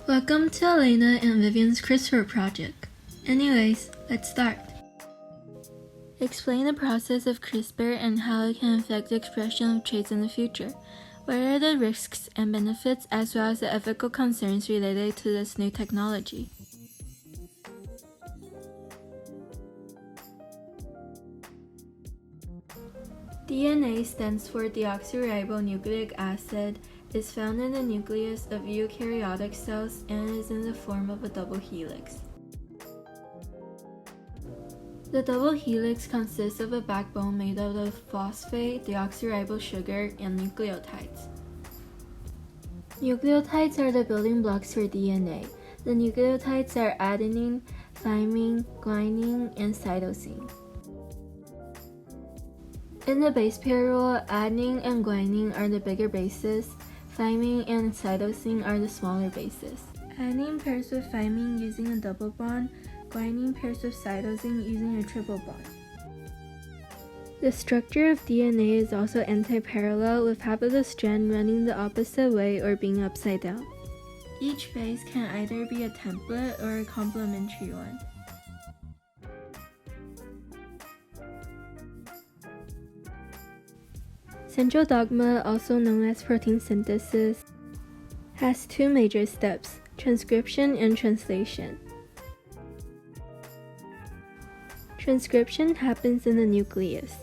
Welcome to Elena and Vivian's CRISPR project. Anyways, let's start. Explain the process of CRISPR and how it can affect the expression of traits in the future. What are the risks and benefits as well as the ethical concerns related to this new technology? DNA stands for deoxyribonucleic acid, is found in the nucleus of eukaryotic cells and is in the form of a double helix. The double helix consists of a backbone made out of phosphate, deoxyribose sugar, and nucleotides. Nucleotides are the building blocks for DNA. The nucleotides are adenine, thymine, guanine, and cytosine. In the base pair rule, adenine and guanine are the bigger bases, thymine and cytosine are the smaller bases. Adenine pairs with thymine using a double bond, guanine pairs with cytosine using a triple bond. The structure of DNA is also antiparallel, with half of the strand running the opposite way or being upside down. Each base can either be a template or a complementary one. Central dogma, also known as protein synthesis, has two major steps: transcription and translation. Transcription happens in the nucleus.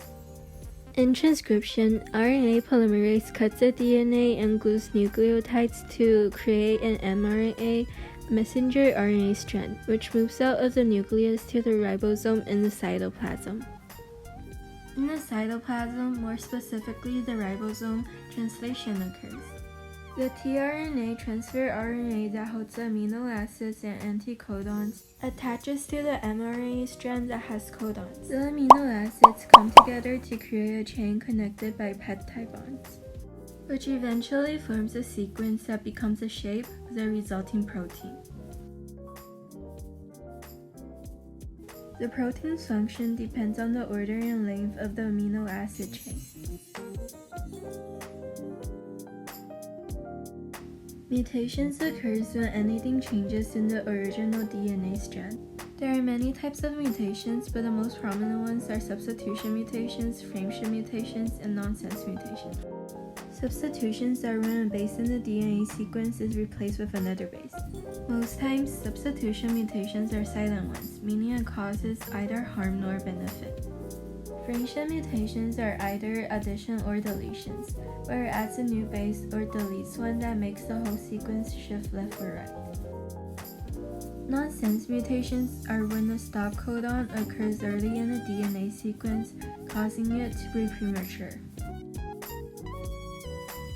In transcription, RNA polymerase cuts the DNA and glues nucleotides to create an mRNA, messenger RNA strand, which moves out of the nucleus to the ribosome in the cytoplasm. In the cytoplasm, more specifically the ribosome, translation occurs. The tRNA transfer RNA that holds the amino acids and anticodons attaches to the mRNA strand that has codons. The amino acids come together to create a chain connected by peptide bonds, which eventually forms a sequence that becomes the shape of the resulting protein. The protein's function depends on the order and length of the amino acid chain. Mutations occurs when anything changes in the original DNA strand. There are many types of mutations, but the most prominent ones are substitution mutations, frameshift mutations, and nonsense mutations. Substitutions are when a base in the DNA sequence is replaced with another base. Most times, substitution mutations are silent ones, meaning it causes either harm nor benefit. Frameshift mutations are either addition or deletions, where it adds a new base or deletes one that makes the whole sequence shift left or right. Nonsense mutations are when a stop codon occurs early in the DNA sequence, causing it to be premature.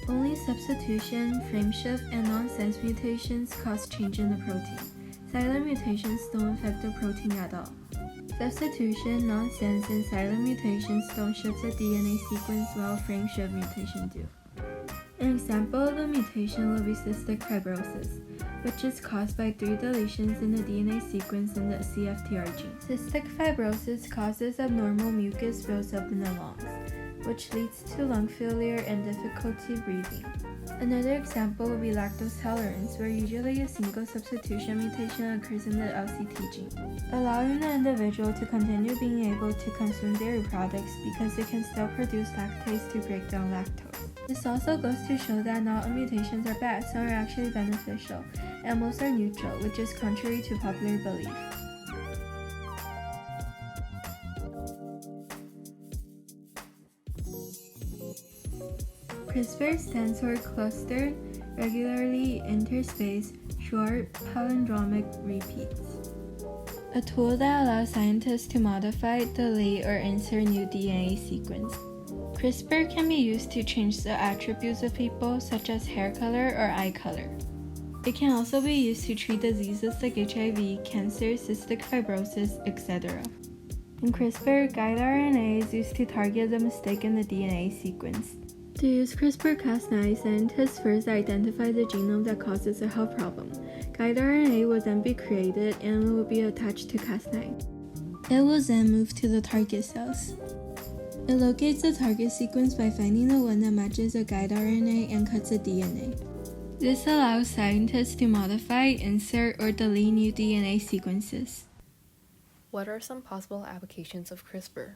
Only substitution, frameshift, and nonsense mutations cause change in the protein. Silent mutations don't affect the protein at all. Substitution, nonsense, and silent mutations don't shift the DNA sequence while frameshift mutations do. An example of a mutation will be cystic fibrosis, which is caused by 3 deletions in the DNA sequence in the CFTR gene. Cystic fibrosis causes abnormal mucus builds up in the lungs, which leads to lung failure and difficulty breathing. Another example would be lactose tolerance, where usually a single substitution mutation occurs in the LCT gene, allowing the individual to continue being able to consume dairy products because it can still produce lactase to break down lactose. This also goes to show that not all mutations are bad, some are actually beneficial, and most are neutral, which is contrary to popular belief. CRISPR stands for Clustered Regularly Interspaced Short Palindromic Repeats, a tool that allows scientists to modify, delete, or insert new DNA sequence. CRISPR can be used to change the attributes of people, such as hair color or eye color. It can also be used to treat diseases like HIV, cancer, cystic fibrosis, etc. In CRISPR, guide RNA is used to target the mistake in the DNA sequence. To use CRISPR-Cas9, scientists first identify the genome that causes a health problem. Guide RNA will then be created and will be attached to Cas9. It will then move to the target cells. It locates the target sequence by finding the one that matches the guide RNA and cuts the DNA. This allows scientists to modify, insert, or delete new DNA sequences. What are some possible applications of CRISPR?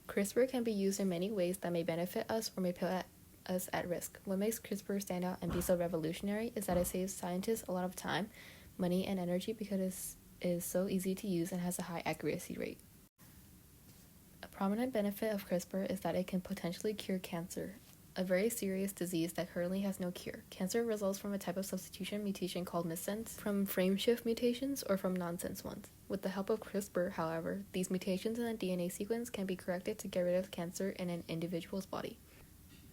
CRISPR can be used in many ways that may benefit us or may put us at risk. What makes CRISPR stand out and be so revolutionary is that it saves scientists a lot of time, money, and energy because it is so easy to use and has a high accuracy rate. A prominent benefit of CRISPR is that it can potentially cure cancer, a very serious disease that currently has no cure. Cancer results from a type of substitution mutation called missense, from frameshift mutations, or from nonsense ones. With the help of CRISPR, however, these mutations in the DNA sequence can be corrected to get rid of cancer in an individual's body.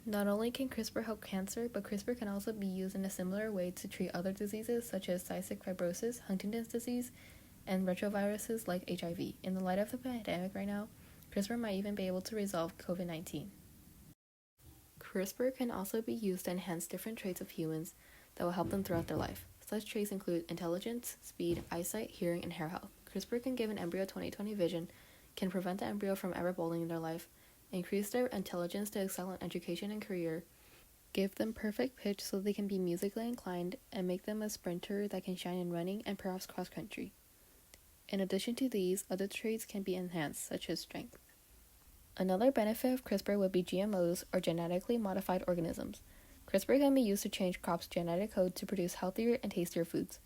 Not only can CRISPR help cancer, but CRISPR can also be used in a similar way to treat other diseases such as cystic fibrosis, Huntington's disease, and retroviruses like HIV. In the light of the pandemic right now, CRISPR might even be able to resolve COVID-19. CRISPR can also be used to enhance different traits of humans that will help them throughout their life. Such traits include intelligence, speed, eyesight, hearing, and hair health. CRISPR can give an embryo 20/20 vision, can prevent the embryo from ever balding in their life, increase their intelligence to excel in education and career, give them perfect pitch so they can be musically inclined, and make them a sprinter that can shine in running and perhaps cross-country. In addition to these, other traits can be enhanced, such as strength. Another benefit of CRISPR would be GMOs, or genetically modified organisms. CRISPR can be used to change crops' genetic code to produce healthier and tastier foods.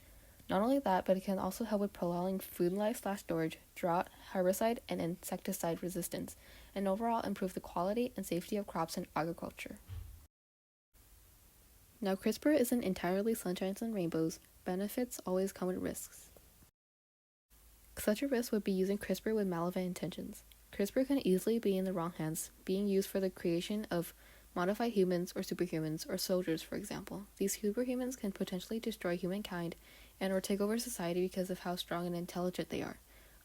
Not only that, but it can also help with prolonging food life/storage, drought, herbicide, and insecticide resistance, and overall improve the quality and safety of crops and agriculture. Now, CRISPR isn't entirely sunshines and rainbows. Benefits always come with risks. Such a risk would be using CRISPR with malevolent intentions. CRISPR can easily be in the wrong hands, being used for the creation of modified humans or superhumans or soldiers, for example. These superhumans can potentially destroy humankind and or take over society because of how strong and intelligent they are.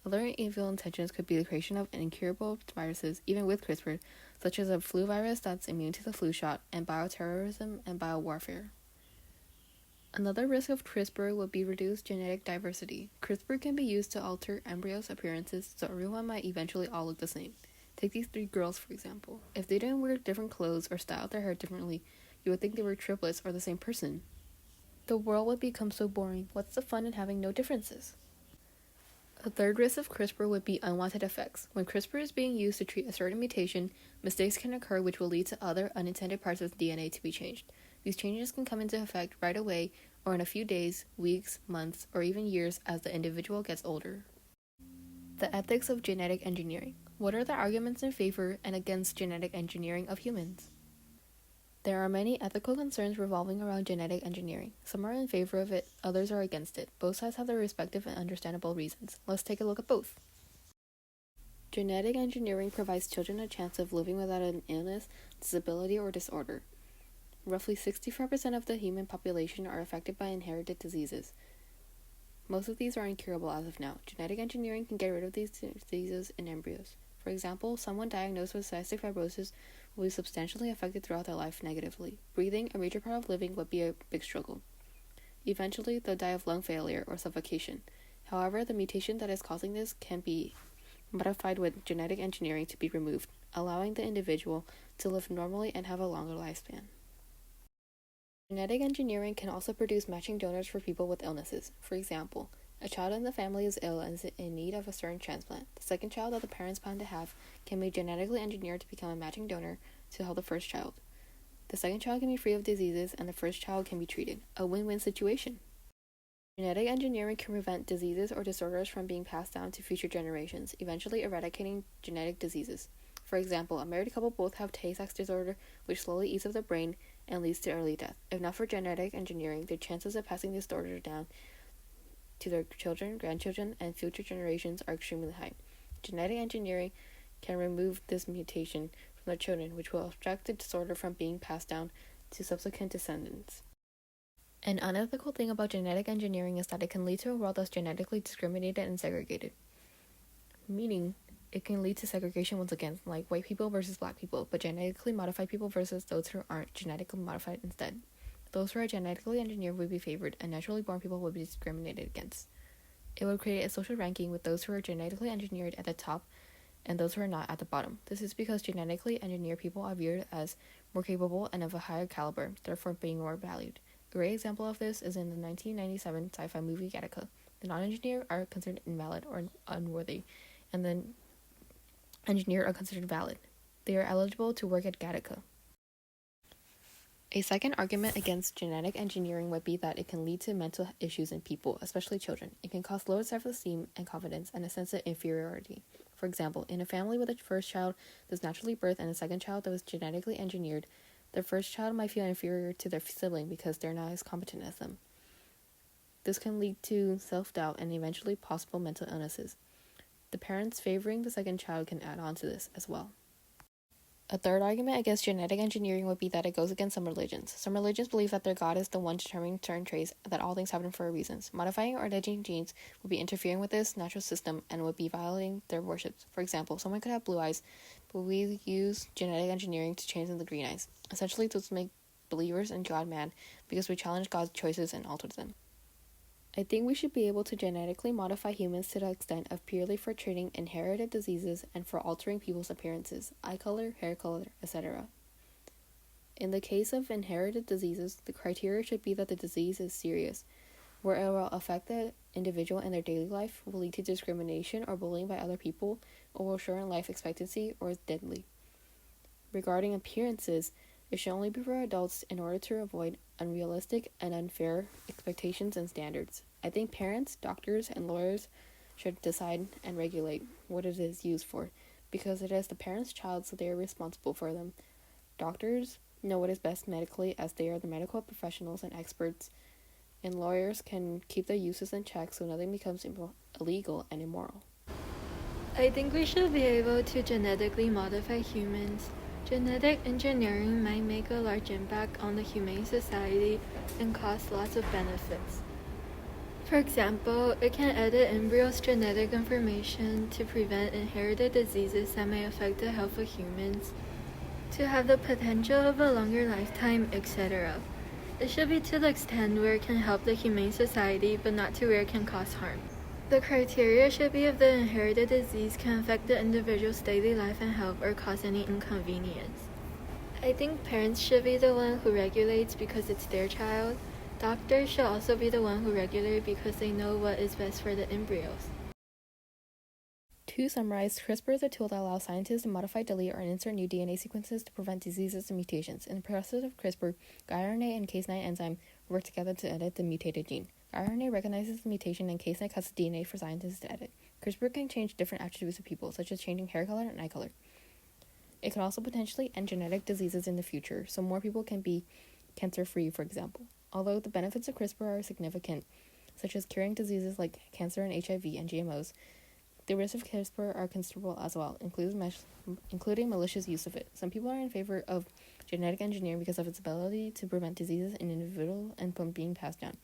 Other evil intentions could be the creation of incurable viruses, even with CRISPR, such as a flu virus that's immune to the flu shot, and bioterrorism and biowarfare. Another risk of CRISPR would be reduced genetic diversity. CRISPR can be used to alter embryos' appearances so everyone might eventually all look the same. Take these 3 girls, for example. If they didn't wear different clothes or styled their hair differently, you would think they were triplets or the same person. The world would become so boring. What's the fun in having no differences? A third risk of CRISPR would be unwanted effects. When CRISPR is being used to treat a certain mutation, mistakes can occur which will lead to other unintended parts of the DNA to be changed. These changes can come into effect right away or in a few days, weeks, months, or even years as the individual gets older. The ethics of genetic engineering. What are the arguments in favor and against genetic engineering of humans? There are many ethical concerns revolving around genetic engineering. Some are in favor of it, others are against it. Both sides have their respective and understandable reasons. Let's take a look at both. Genetic engineering provides children a chance of living without an illness, disability, or disorder. Roughly 65% of the human population are affected by inherited diseases. Most of these are incurable as of now. Genetic engineering can get rid of these diseases in embryos. For example, someone diagnosed with cystic fibrosis will be substantially affected throughout their life negatively. Breathing, a major part of living, would be a big struggle. Eventually, they'll die of lung failure or suffocation. However, the mutation that is causing this can be modified with genetic engineering to be removed, allowing the individual to live normally and have a longer lifespan. Genetic engineering can also produce matching donors for people with illnesses. For example, a child in the family is ill and is in need of a certain transplant. The second child that the parents plan to have can be genetically engineered to become a matching donor to help the first child. The second child can be free of diseases and the first child can be treated. A win-win situation. Genetic engineering can prevent diseases or disorders from being passed down to future generations, eventually eradicating genetic diseases. For example, a married couple both have Tay-Sachs disorder, which slowly eats up the brain and leads to early death. If not for genetic engineering, their chances of passing this disorder down to their children, grandchildren, and future generations are extremely high. Genetic engineering can remove this mutation from their children, which will obstruct the disorder from being passed down to subsequent descendants. An unethical thing about genetic engineering is that it can lead to a world that's genetically discriminated and segregated. Meaning, it can lead to segregation once again, like white people versus black people, but genetically modified people versus those who aren't genetically modified instead. Those who are genetically engineered would be favored, and naturally born people would be discriminated against. It would create a social ranking with those who are genetically engineered at the top and those who are not at the bottom. This is because genetically engineered people are viewed as more capable and of a higher caliber, therefore being more valued. A great example of this is in the 1997 sci-fi movie Gattaca. The non-engineered are considered invalid or unworthy, and the engineered are considered valid. They are eligible to work at Gattaca. A second argument against genetic engineering would be that it can lead to mental issues in people, especially children. It can cause low self-esteem and confidence and a sense of inferiority. For example, in a family with a first child that was naturally birthed and a second child that was genetically engineered, the first child might feel inferior to their sibling because they're not as competent as them. This can lead to self-doubt and eventually possible mental illnesses. The parents favoring the second child can add on to this as well. A third argument against genetic engineering would be that it goes against some religions. Some religions believe that their God is the one determining certain traits, that all things happen for a reason. Modifying or editing genes would be interfering with this natural system and would be violating their worships. For example, someone could have blue eyes, but we use genetic engineering to change them to green eyes. Essentially, this make believers in God mad because we challenge God's choices and alter them. I think we should be able to genetically modify humans to the extent of purely for treating inherited diseases and for altering people's appearances, eye color, hair color, etc. In the case of inherited diseases, the criteria should be that the disease is serious, where it will affect the individual in their daily life, will lead to discrimination or bullying by other people, or will shorten life expectancy or is deadly. Regarding appearances, it should only be for adults in order to avoid unrealistic and unfair expectations and standards. I think parents, doctors, and lawyers should decide and regulate what it is used for, because it is the parent's child, so they are responsible for them. Doctors know what is best medically, as they are the medical professionals and experts, and lawyers can keep their uses in check so nothing becomes illegal and immoral. I think we should be able to genetically modify humans. Genetic engineering might make a large impact on the humane society and cause lots of benefits. For example, it can edit embryos' genetic information to prevent inherited diseases that may affect the health of humans, to have the potential of a longer lifetime, etc. It should be to the extent where it can help the humane society, but not to where it can cause harm. The criteria should be if the inherited disease can affect the individual's daily life and health or cause any inconvenience. I think parents should be the one who regulates because it's their child. Doctors should also be the one who regulate because they know what is best for the embryos. To summarize, CRISPR is a tool that allows scientists to modify, delete, or insert new DNA sequences to prevent diseases and mutations. In the process of CRISPR, guiRNA and Cas9 enzyme work together to edit the mutated gene. guiRNA recognizes the mutation and Cas9 cuts the DNA for scientists to edit. CRISPR can change different attributes of people, such as changing hair color and eye color. It can also potentially end genetic diseases in the future, so more people can be cancer-free, for example. Although the benefits of CRISPR are significant, such as curing diseases like cancer and HIV and GMOs, the risks of CRISPR are considerable as well, including malicious use of it. Some people are in favor of genetic engineering because of its ability to prevent diseases in individuals and from being passed down,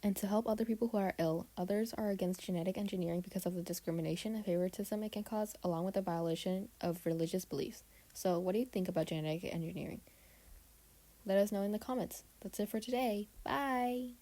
and to help other people who are ill. Others are against genetic engineering because of the discrimination and favoritism it can cause, along with the violation of religious beliefs. So, what do you think about genetic engineering? Let us know in the comments. That's it for today. Bye!